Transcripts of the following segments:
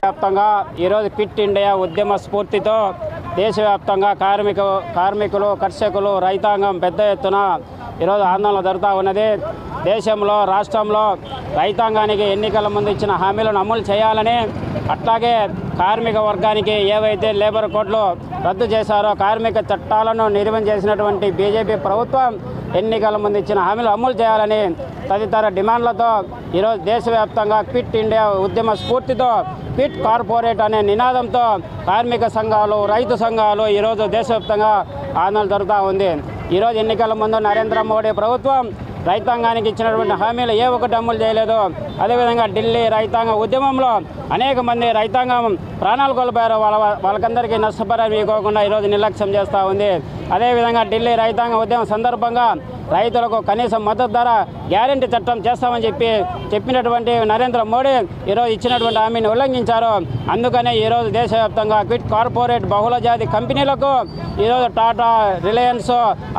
వ్యాప్తంగా ఈరోజు quit India ఉద్యమ స్ఫూర్తితో దేశవ్యాప్తంగా కార్మికులు కర్షకులు రైతాంగం పెద్ద ఎత్తున ఈరోజు ఆందోళన జరుగుతూ ఉన్నది. దేశంలో రాష్ట్రంలో రైతాంగానికి ఎన్నికల ముందు ఇచ్చిన హామీలను అమలు చేయాలని, అట్లాగే కార్మిక వర్గానికి ఏవైతే లేబర్ కోడ్లు రద్దు చేశారో కార్మిక చట్టాలను నిర్వహణ చేసినటువంటి బీజేపీ ప్రభుత్వం ఎన్నికల ముందు ఇచ్చిన హామీలు అమలు చేయాలని తదితర డిమాండ్లతో ఈరోజు దేశవ్యాప్తంగా క్విట్ ఇండియా ఉద్యమ స్ఫూర్తితో క్విట్ కార్పొరేట్ అనే నినాదంతో కార్మిక సంఘాలు రైతు సంఘాలు ఈరోజు దేశవ్యాప్తంగా ఆందోళన జరుగుతూ ఉంది. ఈరోజు ఎన్నికల ముందు నరేంద్ర మోడీ ప్రభుత్వం రైతాంగానికి ఇచ్చినటువంటి హామీలు ఏ ఒక్కటి అమలు చేయలేదు. అదేవిధంగా ఢిల్లీ రైతాంగ ఉద్యమంలో అనేక మంది రైతాంగం ప్రాణాలు కోల్పోయారు. వాళ్ళకందరికీ నష్టపరిహారం ఇవ్వకుండా ఈరోజు నిర్లక్ష్యం చేస్తూ ఉంది. అదేవిధంగా ఢిల్లీ రైతాంగ ఉద్యమం సందర్భంగా రైతులకు కనీస మద్దతు ధర గ్యారెంటీ చట్టం చేస్తామని చెప్పినటువంటి నరేంద్ర మోడీ ఈరోజు ఇచ్చినటువంటి హామీని ఉల్లంఘించారు. అందుకనే ఈరోజు దేశవ్యాప్తంగా క్విట్ కార్పొరేట్ బహుళజాతి కంపెనీలకు ఈరోజు టాటా, రిలయన్స్,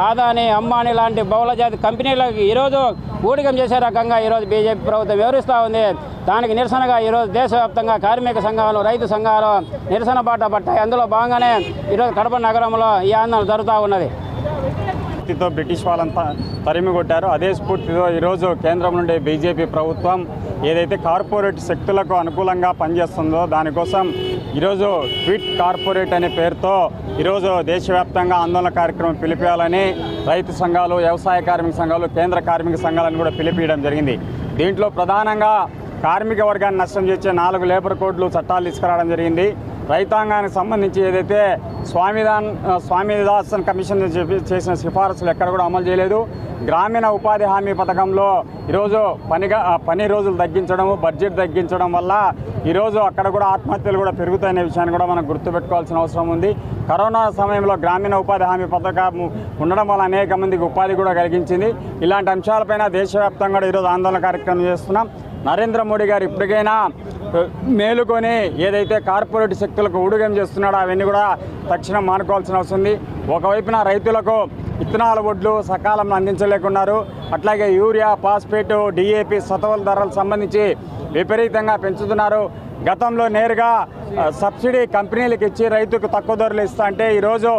ఆదాని, అంబానీ లాంటి బహుళజాతి కంపెనీలకు ఈరోజు ఊడిగం చేసే రకంగా ఈరోజు బీజేపీ ప్రభుత్వం వివరిస్తూ ఉంది. దానికి నిరసనగా ఈరోజు దేశవ్యాప్తంగా కార్మిక సంఘాలు రైతు సంఘాలు నిరసన బాట పట్టాయి. అందులో భాగంగానే ఈరోజు కడప నగరంలో ఈ ఆందోళన జరుగుతూ ఉన్నది. బ్రిటిష్ వాళ్ళని తరిమి కొట్టారు. అదే స్ఫూర్తితో ఈరోజు కేంద్రం నుండి బీజేపీ ప్రభుత్వం ఏదైతే కార్పొరేట్ శక్తులకు అనుకూలంగా పనిచేస్తుందో దానికోసం ఈరోజు క్విట్ కార్పొరేట్ అనే పేరుతో ఈరోజు దేశవ్యాప్తంగా ఆందోళన కార్యక్రమం పిలిపేయాలని రైతు సంఘాలు, వ్యవసాయ కార్మిక సంఘాలు, కేంద్ర కార్మిక సంఘాలను కూడా పిలిపియడం జరిగింది. దీంట్లో ప్రధానంగా కార్మిక వర్గాన్ని నష్టం చేసే 4 లేబర్ కోడ్లు చట్టాలు తీసుకురావడం జరిగింది. రైతాంగానికి సంబంధించి ఏదైతే స్వామిదాసన్ కమిషన్ చేసిన సిఫారసులు ఎక్కడ కూడా అమలు చేయలేదు. గ్రామీణ ఉపాధి హామీ పథకంలో ఈరోజు పని రోజులు తగ్గించడము, బడ్జెట్ తగ్గించడం వల్ల ఈరోజు అక్కడ కూడా ఆత్మహత్యలు కూడా పెరుగుతాయనే విషయాన్ని కూడా మనం గుర్తుపెట్టుకోవాల్సిన అవసరం ఉంది. కరోనా సమయంలో గ్రామీణ ఉపాధి హామీ పథకం ఉండడం వల్ల అనేక మందికి ఉపాధి కూడా కలిగించింది. ఇలాంటి అంశాలపైన దేశవ్యాప్తంగా ఈరోజు ఆందోళన కార్యక్రమం చేస్తున్నాం. నరేంద్ర మోడీ గారు ఇప్పటికైనా మేలుకొని ఏదైతే కార్పొరేట్ శక్తులకు ఊడిగం చేస్తున్నాడో అవన్నీ కూడా తక్షణం మానుకోవాల్సిన అవసరం ఉంది. ఒకవైపున రైతులకు విత్తనాల వడ్లు సకాలంలో అందించలేకున్నారు. అట్లాగే యూరియా, ఫాస్ఫేట్, DAP సతవల ధరలకు సంబంధించి విపరీతంగా పెంచుతున్నారు. గతంలో నేరుగా సబ్సిడీ కంపెనీలకు ఇచ్చి రైతుకు తక్కువ ధరలు ఇస్తా అంటే ఈరోజు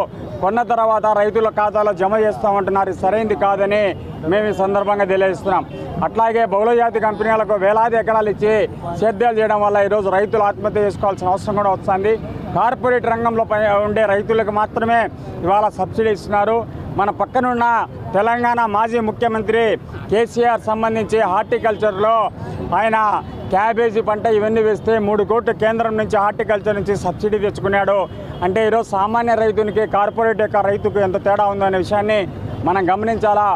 కొన్న తర్వాత రైతుల ఖాతాలో జమ చేస్తామంటున్నారు. సరైనది కాదని మేము ఈ సందర్భంగా తెలియజేస్తున్నాం. అట్లాగే బహుళజాతి కంపెనీలకు వేలాది ఎకరాలు ఇచ్చి సేద్యాలు చేయడం వల్ల ఈరోజు రైతులు ఆత్మహత్య చేసుకోవాల్సిన అవసరం కూడా వస్తుంది. కార్పొరేట్ రంగంలో ఉండే రైతులకు మాత్రమే ఇవాళ సబ్సిడీ ఇస్తున్నారు. మన పక్కనున్న తెలంగాణ మాజీ ముఖ్యమంత్రి కేసీఆర్ సంబంధించి హార్టికల్చర్లో ఆయన క్యాబేజీ పంట ఇవన్నీ వేస్తే 3 కోట్లు కేంద్రం నుంచి హార్టికల్చర్ నుంచి సబ్సిడీ తెచ్చుకున్నాడు. అంటే ఈరోజు సామాన్య రైతునికి కార్పొరేట్ యొక్క రైతుకు ఎంత తేడా ఉందో అనే విషయాన్ని మనం గమనించాలా.